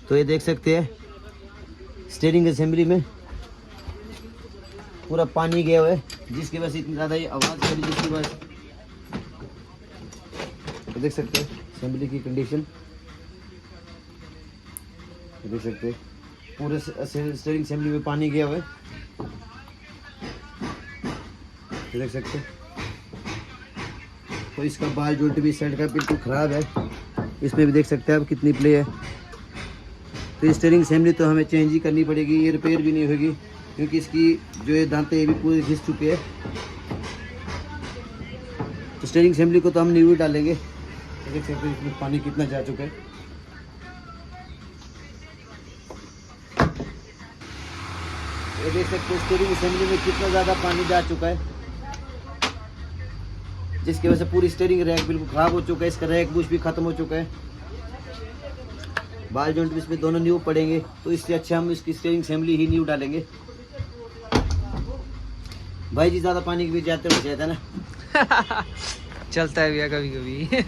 तो ये देख सकते हैं स्टीयरिंग असेंबली में पूरा पानी गया हुआ है, जिसकी वजह से इतनी ज़्यादा ये आवाज़ करी, जिसकी वजह तो देख सकते हैं असेंबली की कंडीशन, देख सकते हैं पूरे स्टीयरिंग असेंबली में पानी गया हुआ है, देख सकते हैं। तो इसका बाल जोल्ट भी साइड का बिल्कुल ख़राब है, इसमें भी देख सकते हैं आप कितनी प्ले है। तो स्टीयरिंग असेंबली तो हमें चेंज ही करनी पड़ेगी, ये रिपेयर भी नहीं होगी क्योंकि इसकी जो ये दांतें ये भी पूरे घिस चुके हैं। तो स्टीयरिंग असेंबली को तो हम न्यू ही डालेंगे। तो देख सकते हैं इसमें पानी कितना जा चुका है। ये देख सकते हैं स्टीयरिंग असेंबली में कितना ज़्यादा पानी जा चुका है, जिसकी वजह से पूरी स्टीयरिंग रैक बिल्कुल ख़राब हो चुका है, इसका रैक बुश भी ख़त्म हो चुका है, बाल जॉइंट भी इसमें दोनों न्यू पड़ेंगे। तो इससे अच्छा हम इसकी स्टीयरिंग असेंबली ही न्यू डालेंगे। भाई जी ज़्यादा पानी की भी जाते हो जाता है ना चलता है भैया कभी कभी।